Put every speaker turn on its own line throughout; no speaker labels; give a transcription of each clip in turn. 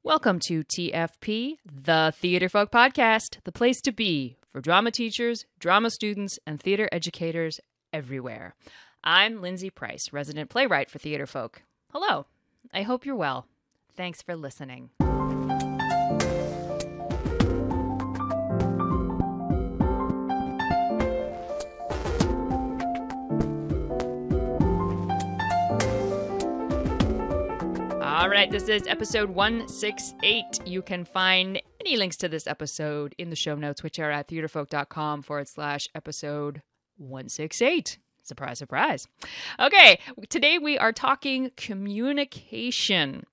Welcome to TFP, the Theatrefolk podcast, the place to be for drama teachers, drama students, and theater educators everywhere. I'm Lindsay Price, resident playwright for Theatrefolk. Hello, I hope you're well. Thanks for listening. All right, this is episode 168. You can find any links to this episode in the show notes, which are at theatrefolk.com/episode 168. Surprise, surprise. Okay, today we are talking communication.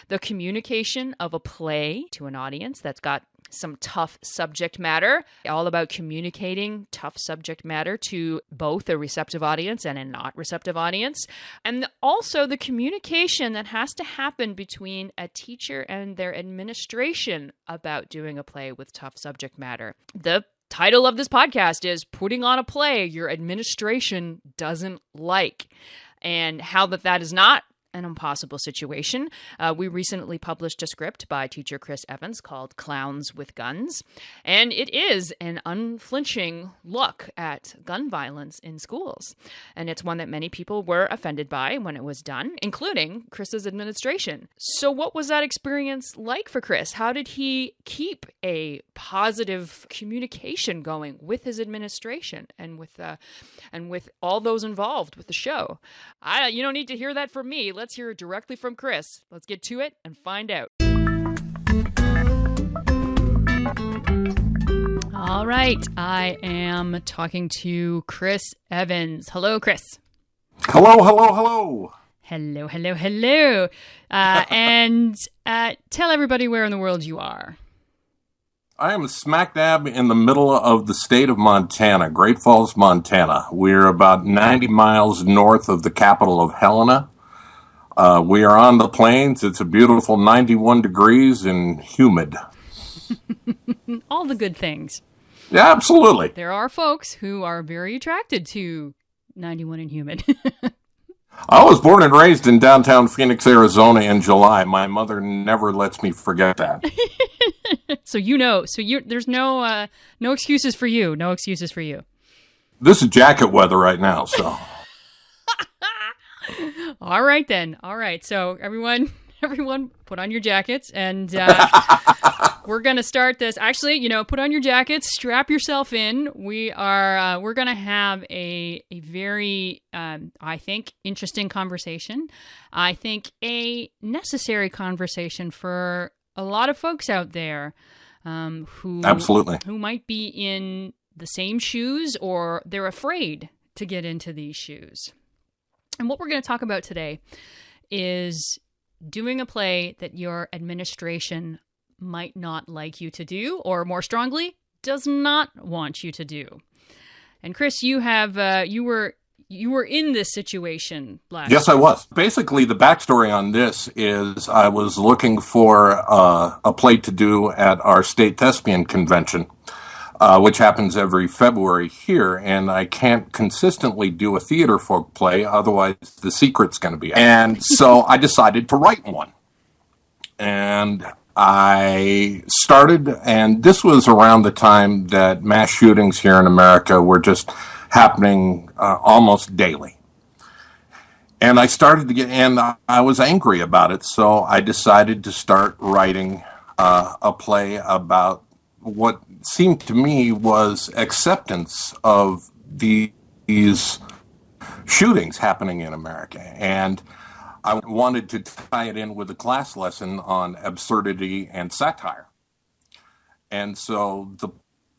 The communication of a play to an audience that's got some tough subject matter, all about communicating tough subject matter to both a receptive audience and a not receptive audience. And also the communication that has to happen between a teacher and their administration about doing a play with tough subject matter. The title of this podcast is Putting on a Play Your Administration Doesn't Like, and how that is not an impossible situation. We recently published a script by teacher Chris Evans called Clowns with Guns, and it is an unflinching look at gun violence in schools. And it's one that many people were offended by when it was done, including Chris's administration. So what was that experience like for Chris? How did he keep a positive communication going with his administration and with all those involved with the show? You don't need to hear that from me. Let's hear it directly from Chris. Let's get to it and find out. All right. I am talking to Chris Evans. Hello, Chris.
Hello, hello, hello.
Hello, hello, hello. And tell everybody where in the world you are.
I am smack dab in the middle of the state of Montana, Great Falls, Montana. We're about 90 miles north of the capital of Helena. We are on the plains. It's a beautiful 91 degrees and humid.
All the good things.
Yeah, absolutely.
There are folks who are very attracted to 91 and humid. I
was born and raised in downtown Phoenix, Arizona in July. My mother never lets me forget that.
So there's no excuses for you. No excuses for you.
This is jacket weather right now, so.
All right then. All right. So everyone put on your jackets, and we're going to start this. Actually, put on your jackets, strap yourself in. We're going to have a very, I think, interesting conversation. I think a necessary conversation for a lot of folks out there who might be in the same shoes, or they're afraid to get into these shoes. And what we're going to talk about today is doing a play that your administration might not like you to do, or more strongly, does not want you to do. And Chris, you were in this situation last
Yes, I was. Basically, the backstory on this is I was looking for a play to do at our state thespian convention, which happens every February here, and I can't consistently do a Theatrefolk play, otherwise the secret's going to be out. And so I decided to write one. And I started, and this was around the time that mass shootings here in America were just happening almost daily. And I started to and I was angry about it, so I decided to start writing a play about what seemed to me was acceptance of these shootings happening in America. And I wanted to tie it in with a class lesson on absurdity and satire. And so the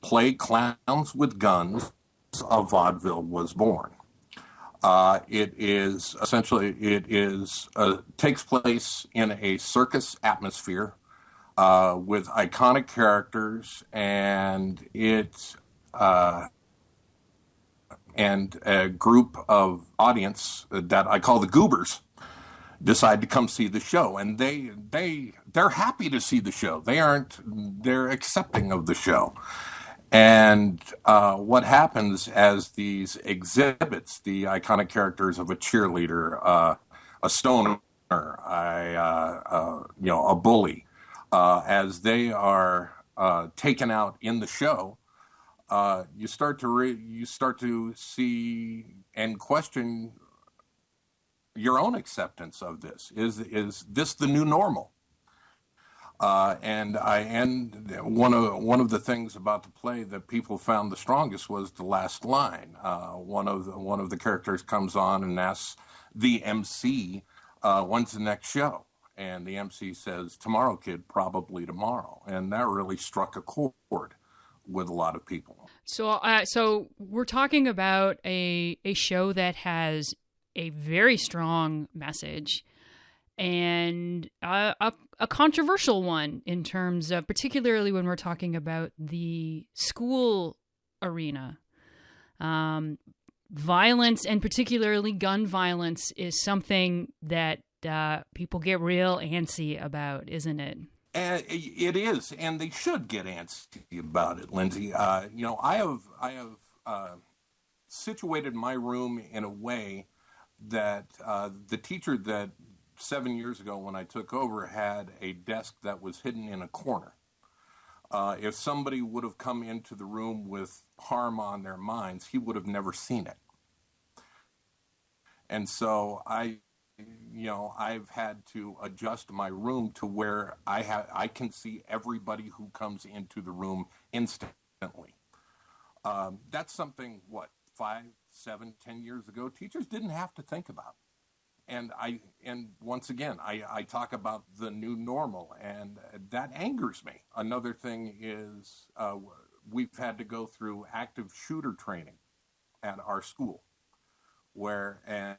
play Clowns with Guns, a vaudeville, was born. It takes place in a circus atmosphere with iconic characters, and and a group of audience that I call the Goobers decide to come see the show, and they're happy to see the show. They're accepting of the show. And what happens as these exhibits, the iconic characters of a cheerleader, a stoner, a bully, as they are taken out in the show, you start to see and question your own acceptance of this. Is this the new normal? And one of the things about the play that people found the strongest was the last line. One of the characters comes on and asks the MC, "When's the next show?" And the MC says, "Tomorrow, kid, probably tomorrow." And that really struck a chord with a lot of people.
So we're talking about a show that has a very strong message and a controversial one in terms of, particularly when we're talking about the school arena. Violence, and particularly gun violence, is something that people get real antsy about, isn't it?
It is, and they should get antsy about it, Lindsay. I have situated my room in a way that the teacher that 7 years ago when I took over had a desk that was hidden in a corner. If somebody would have come into the room with harm on their minds, he would have never seen it. And so I've had to adjust my room to where I can see everybody who comes into the room instantly. That's something, 5, 7, 10 years ago, teachers didn't have to think about. And once again, I talk about the new normal, and that angers me. Another thing is we've had to go through active shooter training at our school, and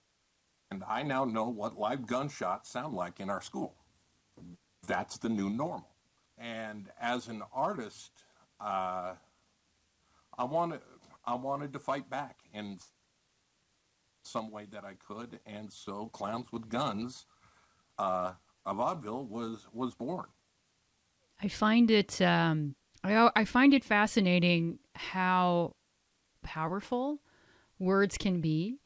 I now know what live gunshots sound like in our school. That's the new normal. And as an artist, I wanted to fight back in some way that I could, and so Clowns with Guns of Vaudeville was born.
I find it I find it fascinating how powerful words can be,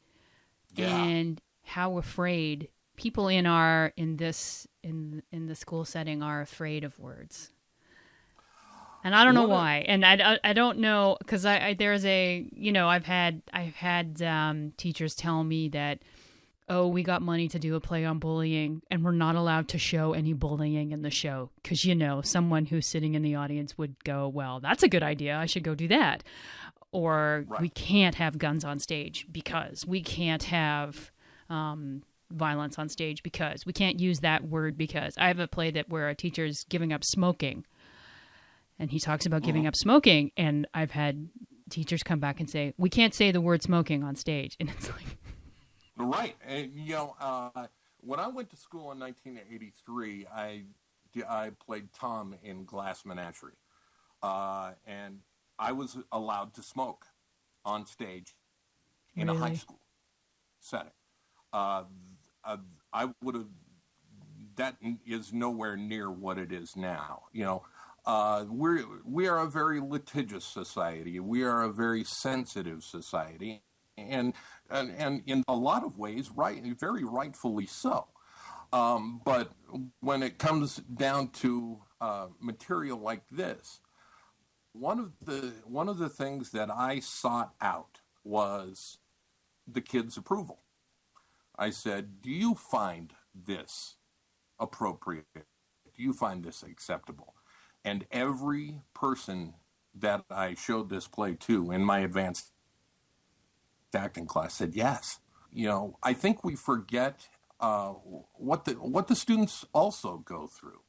and how afraid people in the school setting are afraid of words. And I don't know why. And I don't know, because there's I've had teachers tell me that, oh, we got money to do a play on bullying and we're not allowed to show any bullying in the show because, someone who's sitting in the audience would go, well, that's a good idea, I should go do that. Or we can't have guns on stage because we can't have violence on stage because we can't use that word because. I have a play where a teacher's giving up smoking. And he talks about giving up smoking, and I've had teachers come back and say, we can't say the word smoking on stage. And it's like...
Right. And, when I went to school in 1983, I played Tom in Glass Menagerie. And I was allowed to smoke on stage in a high school setting. I would have... That is nowhere near what it is now, we are a very litigious society. We are a very sensitive society, and in a lot of ways, very rightfully so. But when it comes down to material like this, one of the things that I sought out was the kids' approval. I said, "Do you find this appropriate? Do you find this acceptable?" And every person that I showed this play to in my advanced acting class said yes. I think we forget what the students also go through,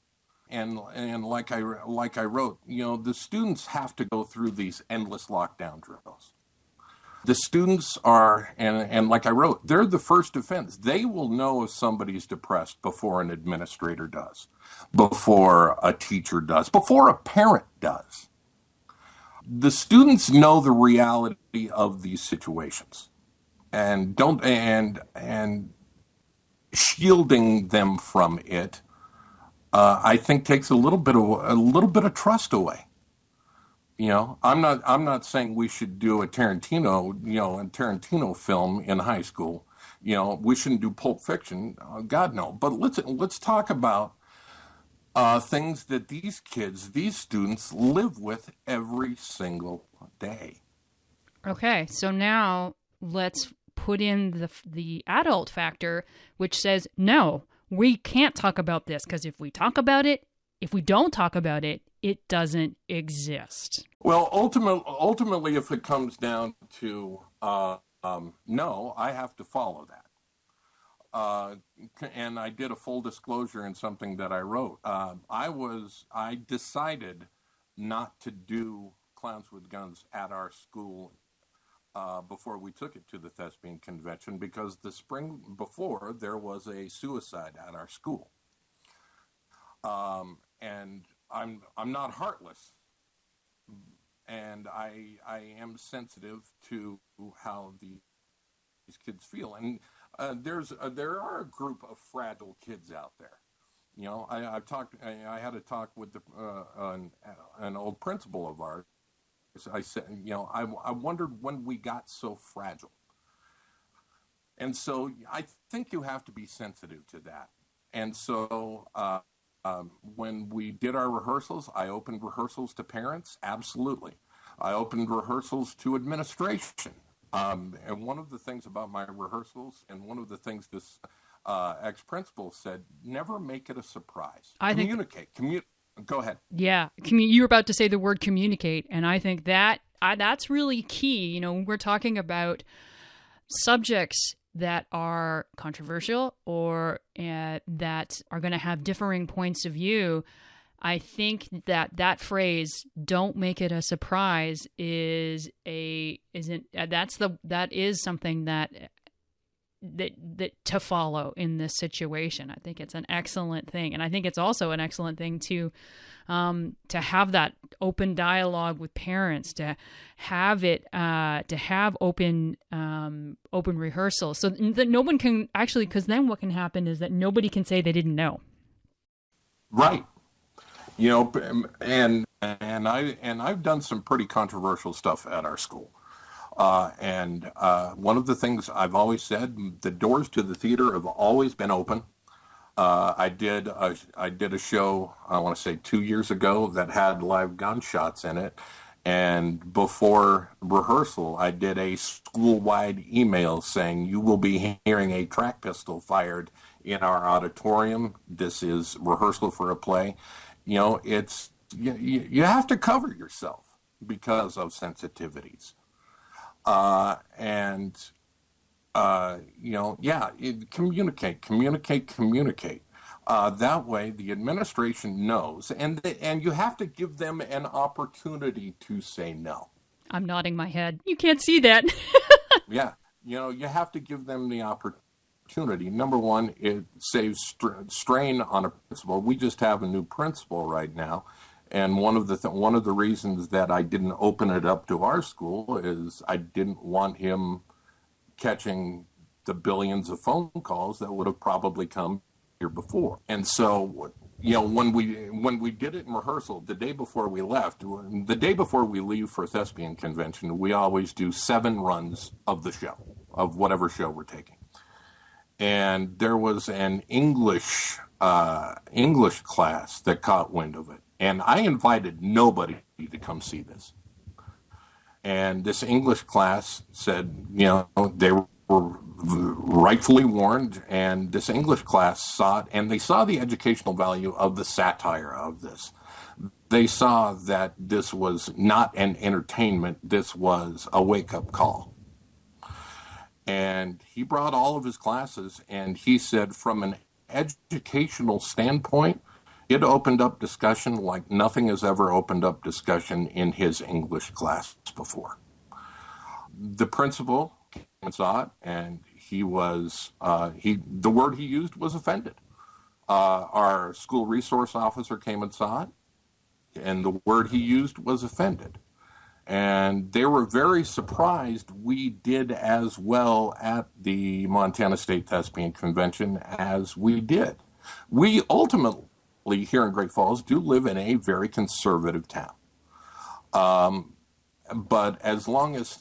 and like I wrote, the students have to go through these endless lockdown drills. The students are, and like I wrote, they're the first offense. They will know if somebody's depressed before an administrator does, before a teacher does, before a parent does. The students know the reality of these situations, and shielding them from it, I think takes a little bit of trust away. I'm not saying we should do a Tarantino film in high school. We shouldn't do Pulp Fiction. God, no. But let's talk about things that these students live with every single day.
Okay, so now let's put in the adult factor, which says, no, we can't talk about this because if we don't talk about it, it doesn't exist.
Well, ultimately, if it comes down to no, I have to follow that. And I did a full disclosure in something that I wrote. I decided not to do Clowns with Guns at our school before we took it to the Thespian Convention, because the spring before there was a suicide at our school. And I'm not heartless, and I am sensitive to how these kids feel, and there are a group of fragile kids out there. You know, I had a talk with an old principal of ours. I said, you know, I wondered when we got so fragile, and so I think you have to be sensitive to that. And so when we did our rehearsals, I opened rehearsals to parents. Absolutely. I opened rehearsals to administration. And one of the things about my rehearsals, and one of the things this ex-principal said, never make it a surprise. Communicate. Go ahead.
Yeah. You were about to say the word communicate, and I think that's really key. You know, when we're talking about subjects that are controversial or that are going to have differing points of view, I think that phrase "don't make it a surprise" that is something that to follow in this situation. I think it's an excellent thing, and I think it's also an excellent thing to have that open dialogue with parents, to have open rehearsals, so that no one can actually, because then what can happen is that nobody can say they didn't know.
Right. You know, and I've done some pretty controversial stuff at our school. And one of the things I've always said, the doors to the theater have always been open. I did a show, I want to say 2 years ago, that had live gunshots in it. And before rehearsal, I did a school-wide email saying, you will be hearing a track pistol fired in our auditorium. This is rehearsal for a play. You know, you have to cover yourself because of sensitivities. Communicate. That way the administration knows, and you have to give them an opportunity to say no.
I'm nodding my head. You can't see that.
Yeah. You know, you have to give them the opportunity. Number one, it saves strain on a principal. We just have a new principal right now. And one of the reasons that I didn't open it up to our school is I didn't want him catching the billions of phone calls that would have probably come here before. And so, you know, when we did it in rehearsal, the day before we leave for Thespian Convention, we always do 7 runs of the show, of whatever show we're taking. And there was an English class that caught wind of it. And I invited nobody to come see this. And this English class said, you know, they were rightfully warned, and this English class saw it, and they saw the educational value of the satire of this. They saw that this was not an entertainment, this was a wake-up call. And he brought all of his classes, and he said from an educational standpoint, it opened up discussion like nothing has ever opened up discussion in his English class before. The principal came and saw it, and the word he used was offended. Our school resource officer came and saw it, and the word he used was offended. And they were very surprised we did as well at the Montana State Thespian Convention as we did. We ultimately, here in Great Falls, do live in a very conservative town. But as long as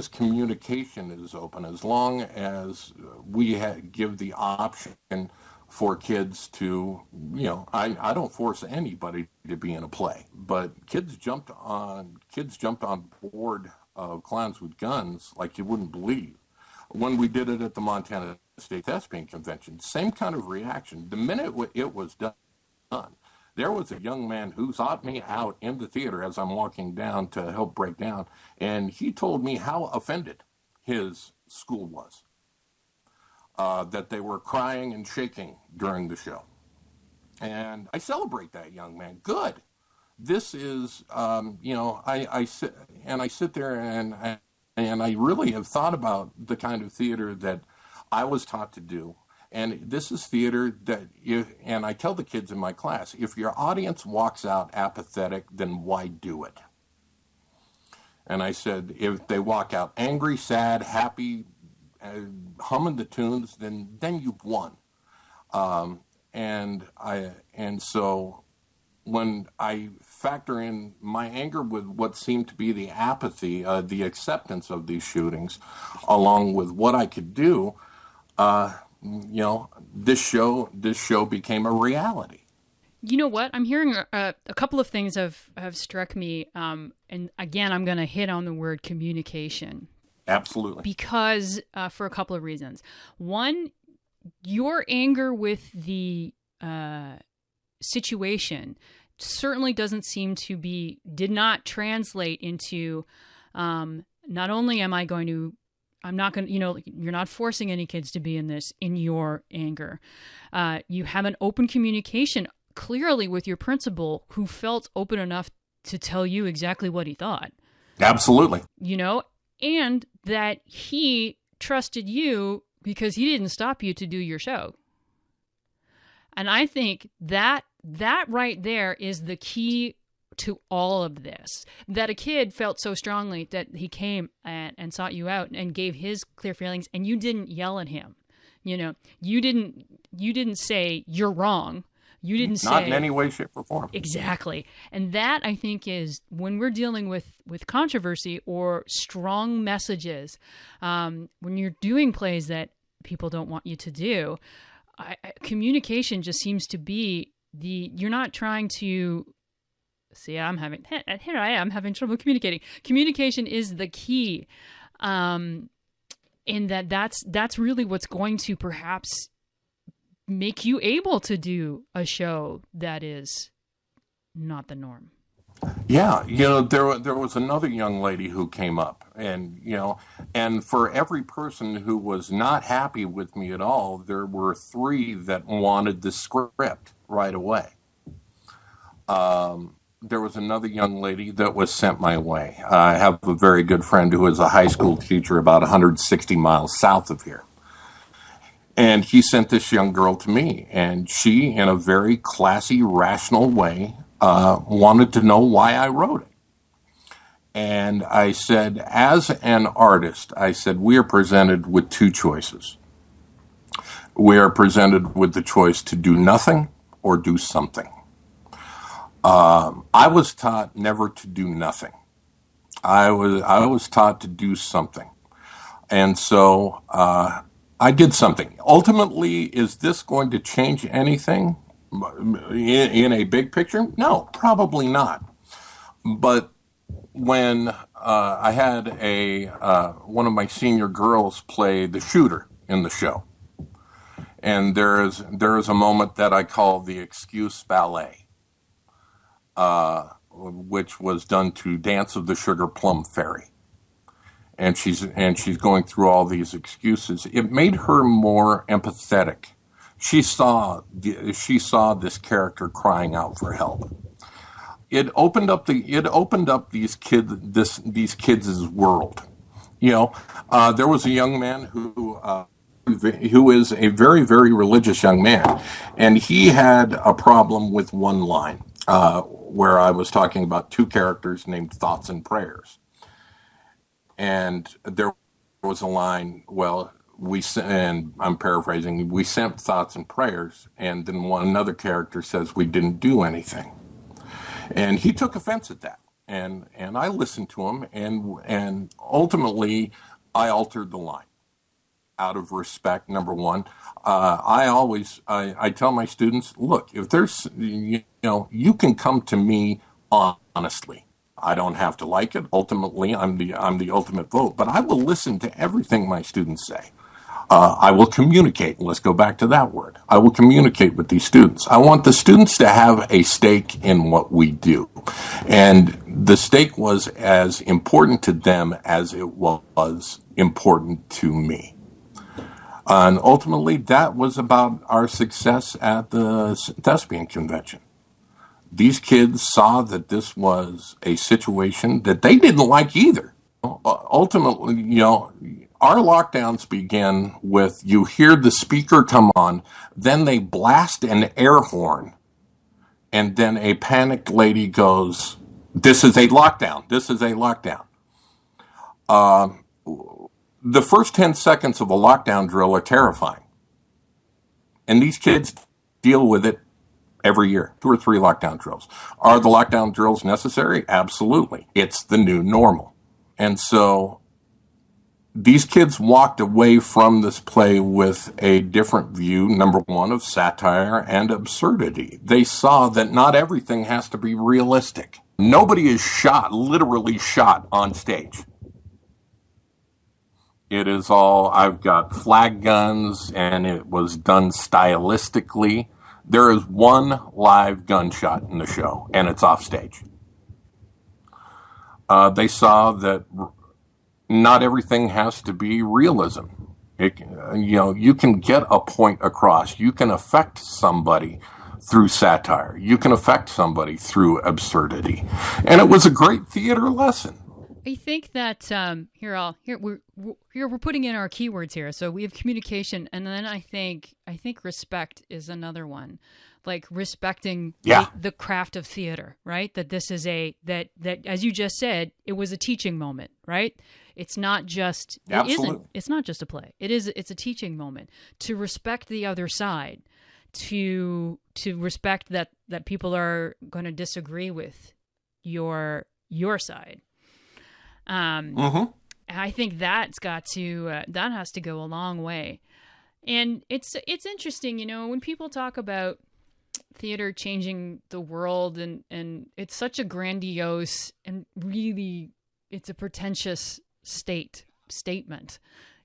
communication is open, as long as we give the option for kids to, I don't force anybody to be in a play, but kids jumped on board of Clowns with Guns like you wouldn't believe. When we did it at the Montana State Thespian Convention, same kind of reaction. The minute it was done, there was a young man who sought me out in the theater as I'm walking down to help break down, and he told me how offended his school was, that they were crying and shaking during the show. And I celebrate that young man. Good. This is, I sit there and I really have thought about the kind of theater that I was taught to do. And this is theater that, and I tell the kids in my class, if your audience walks out apathetic, then why do it? And I said, if they walk out angry, sad, happy, humming the tunes, then you've won. And so when I factor in my anger with what seemed to be the apathy, the acceptance of these shootings, along with what I could do, this show became a reality.
You know what? I'm hearing a couple of things have struck me. And again, I'm going to hit on the word communication.
Absolutely.
Because for a couple of reasons. One, your anger with the situation certainly did not translate into, not only am I going to, I'm not going to, you're not forcing any kids to be in this in your anger. You have an open communication clearly with your principal, who felt open enough to tell you exactly what he thought.
Absolutely.
And that he trusted you because he didn't stop you to do your show. And I think that right there is the key to all of this, that a kid felt so strongly that he came and sought you out and gave his clear feelings, and you didn't yell at him. You didn't say you're wrong. You didn't say...
Not in any way, shape, or form.
Exactly. And that, I think, is when we're dealing with controversy or strong messages, when you're doing plays that people don't want you to do, communication just seems to be you're not trying to... See, here I am having trouble communicating. Communication is the key. In that's really what's going to perhaps make you able to do a show that is not the norm.
Yeah, there was another young lady who came up, and for every person who was not happy with me at all, there were 3 that wanted the script right away. There was another young lady that was sent my way. I have a very good friend who is a high school teacher about 160 miles south of here. And he sent this young girl to me, and she, in a very classy, rational way, wanted to know why I wrote it. And I said, as an artist, we are presented with 2 choices. We are presented with the choice to do nothing or do something. I was taught never to do nothing. I was taught to do something. And so I did something. Ultimately, is this going to change anything in a big picture? No, probably not. But when I had one of my senior girls play the shooter in the show, and there is a moment that I call the excuse ballet, which was done to Dance of the Sugar Plum Fairy. And she's going through all these excuses. It made her more empathetic. She saw this character crying out for help. It opened up these kids' world. There was a young man who is a very, very religious young man, and he had a problem with one line where I was talking about 2 characters named Thoughts and Prayers. And there was a line, and I'm paraphrasing, we sent thoughts and prayers, and then another character says we didn't do anything. And he took offense at that. And I listened to him, and ultimately I altered the line. out of respect, number one. I tell my students, look, if there's, you can come to me honestly. I don't have to like it. Ultimately, I'm the ultimate vote, but I will listen to everything my students say. I will communicate. Let's go back to that word. I will communicate with these students. I want the students to have a stake in what we do. And the stake was as important to them as it was important to me. And ultimately, that was about our success at the Thespian Convention. These kids saw that this was a situation that they didn't like either. Ultimately, our lockdowns begin with you hear the speaker come on, then they blast an air horn, and then a panicked lady goes, "This is a lockdown. This is a lockdown." The first 10 seconds of a lockdown drill are terrifying. And these kids deal with it every year, 2 or 3 lockdown drills. Are the lockdown drills necessary? Absolutely. It's the new normal. And so these kids walked away from this play with a different view, number one, of satire and absurdity. They saw that not everything has to be realistic. Nobody is literally shot on stage. It is all, I've got flag guns, and it was done stylistically. There is one live gunshot in the show, and it's off stage. They saw that not everything has to be realism. You can get a point across. You can affect somebody through satire. You can affect somebody through absurdity. And it was a great theater lesson.
I think that we're putting in our keywords here. So we have communication, and then I think respect is another one, like respecting the craft of theater, right? That this is that as you just said, it was a teaching moment, right? It's not just it's not just a play. It's a teaching moment to respect the other side, to respect that people are going to disagree with your side. I think that has to go a long way. And it's interesting, when people talk about theater changing the world, and it's such a grandiose and really, it's a pretentious statement,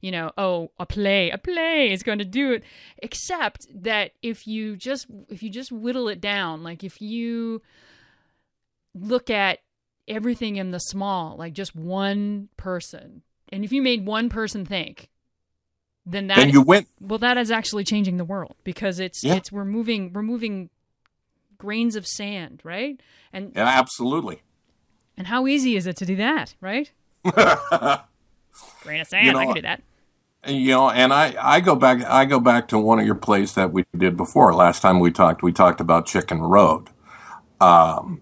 a play is going to do it, except that if you just whittle it down, like if you look at everything in the small, like just one person, and if you made one person think, then you win. Well, that is actually changing the world, because we're moving grains of sand, right? And
absolutely.
And how easy is it to do that, right? Grain of sand, I can do that.
And I go back to one of your plays that we did before. Last time we talked about Chicken Road.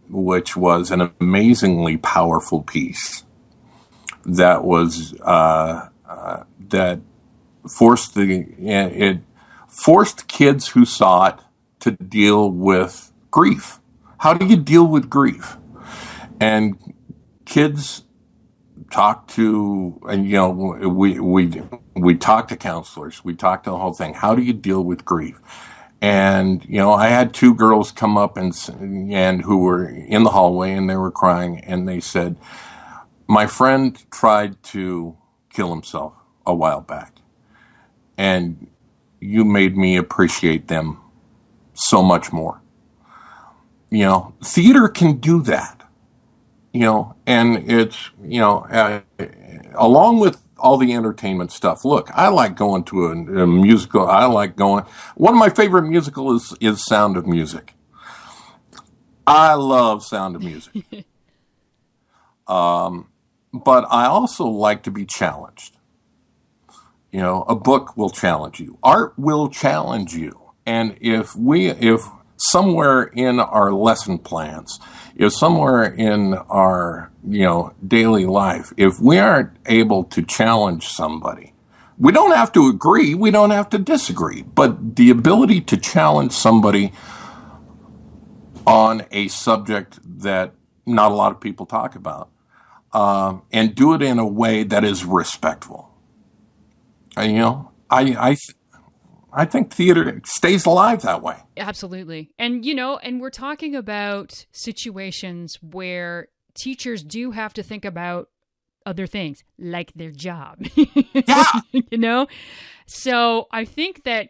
Which was an amazingly powerful piece that was that forced kids who saw it to deal with grief. How do you deal with grief? And kids talk to, and we talk to counselors, we talk to the whole thing. How do you deal with grief? And, I had 2 girls come up and who were in the hallway, and they were crying, and they said, my friend tried to kill himself a while back, and you made me appreciate them so much more. Theater can do that, and it's, along with all the entertainment stuff. Look, I like going to a musical. One of my favorite musicals is Sound of Music. I love Sound of Music. But I also like to be challenged. A book will challenge you. Art will challenge you. And if somewhere in our lesson plans, if somewhere in our, daily life, if we aren't able to challenge somebody, we don't have to agree, we don't have to disagree, but the ability to challenge somebody on a subject that not a lot of people talk about, and do it in a way that is respectful. I I think theater stays alive that way.
Absolutely. And, and we're talking about situations where teachers do have to think about other things like their job,
Yeah.
So I think that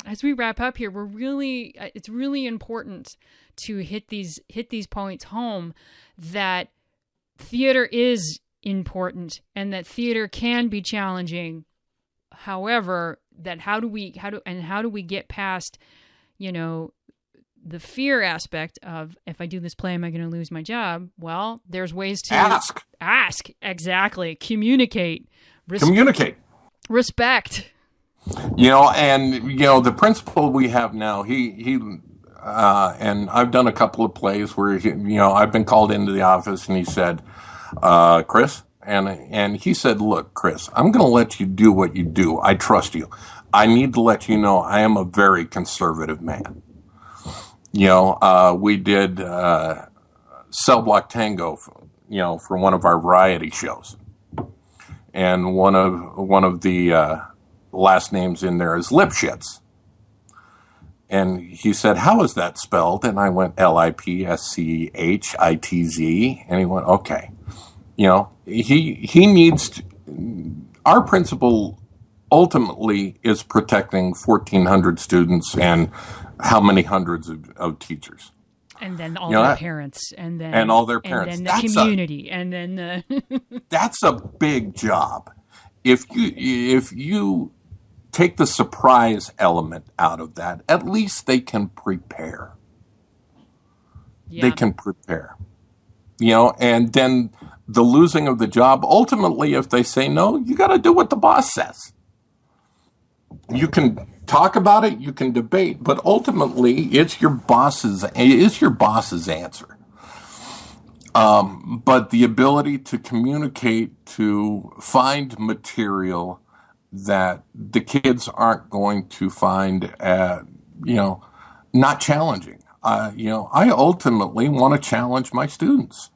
as we wrap up here, it's really important to hit these points home that theater is important and that theater can be challenging. However, that how do we get past, the fear aspect of, if I do this play, am I going to lose my job? Well, there's ways to ask. Exactly. Communicate.
Communicate.
Respect.
The principal we have now, he and I've done a couple of plays where I've been called into the office and he said, Chris, and he said, look, Chris, I'm going to let you do what you do. I trust you. I need to let you know I am a very conservative man. We did Cell Block Tango, for one of our variety shows, and one of the last names in there is Lipschitz. And he said, how is that spelled? And I went Lipschitz. And he went, okay. He needs to, our principal ultimately is protecting 1,400 students and how many hundreds of teachers.
And then all their parents. And
all their parents.
And then the community. And then
that's a big job. If you take the surprise element out of that, at least they can prepare. Yeah. They can prepare. And then the losing of the job, ultimately, if they say no, you got to do what the boss says. You can talk about it, you can debate, but ultimately, it's your boss's answer. But the ability to communicate, to find material that the kids aren't going to find, not challenging. I ultimately want to challenge my students.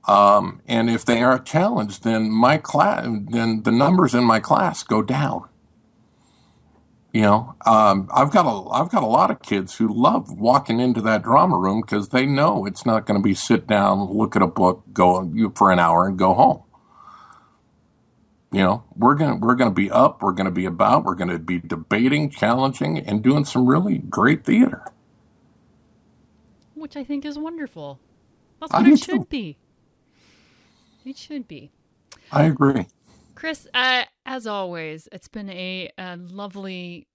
And if they are challenged, then then the numbers in my class go down. I've got a lot of kids who love walking into that drama room because they know it's not going to be sit down, look at a book, go for an hour and go home. We're gonna be up, we're gonna be about, we're gonna be debating, challenging, and doing some really great theater.
Which I think is wonderful. That's what it should be. It should be.
I agree.
Chris, as always, it's been a lovely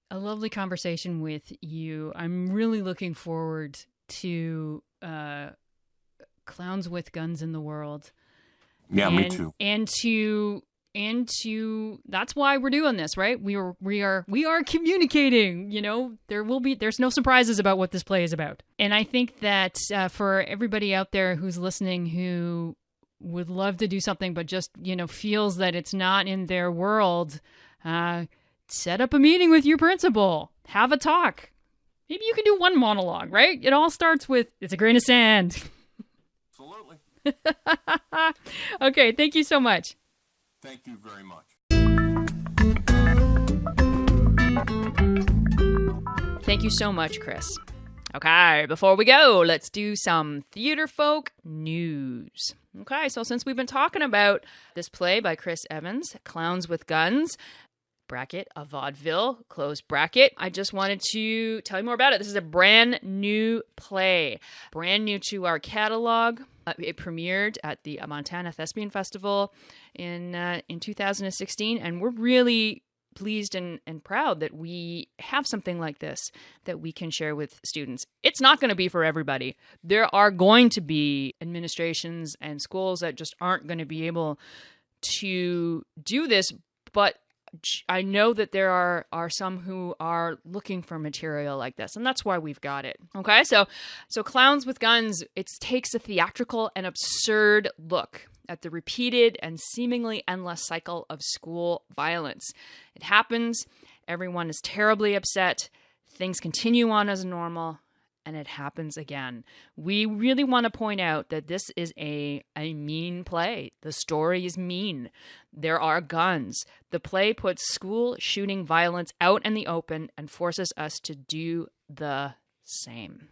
conversation with you. I'm really looking forward to Clowns with Guns in the World.
Yeah, me too.
And to that's why we're doing this, right? We are communicating. There's no surprises about what this play is about. And I think that for everybody out there who's listening who would love to do something but just feels that it's not in their world, set up a meeting with your principal, have a talk. Maybe you can do one monologue, right? It all starts with, it's a grain of sand.
Absolutely.
Okay, thank you so much.
Thank you very much.
Thank you so much, Chris. Okay, before we go, let's do some Theatrefolk news. Okay, so since we've been talking about this play by Chris Evans, Clowns with Guns, bracket, a vaudeville, close bracket, I just wanted to tell you more about it. This is a brand new play, brand new to our catalog. It premiered at the Montana Thespian Festival in 2016, and we're really pleased and proud that we have something like this that we can share with students. It's not going to be for everybody. There are going to be administrations and schools that just aren't going to be able to do this, but I know that there are some who are looking for material like this, and that's why we've got it. Okay, so Clowns with Guns, it takes a theatrical and absurd look at the repeated and seemingly endless cycle of school violence. It happens, everyone is terribly upset, things continue on as normal, and it happens again. We really want to point out that this is a mean play. The story is mean. There are guns. The play puts school shooting violence out in the open and forces us to do the same.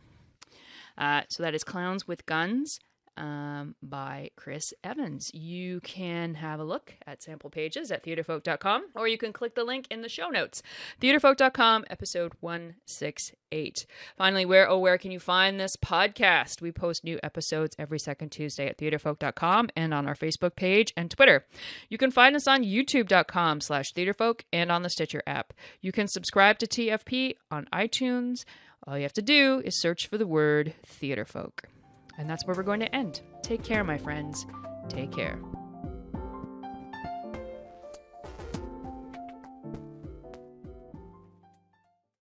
So that is Clowns with Guns by Chris Evans. You can have a look at sample pages at theatrefolk.com, or you can click the link in the show notes. Theatrefolk.com, episode 168. Finally, where can you find this podcast? We post new episodes every second Tuesday at theatrefolk.com and on our Facebook page and Twitter. You can find us on youtube.com/theatrefolk and on the Stitcher app. You can subscribe to TFP on iTunes. All you have to do is search for the word Theatrefolk. And that's where we're going to end. Take care, my friends. Take care.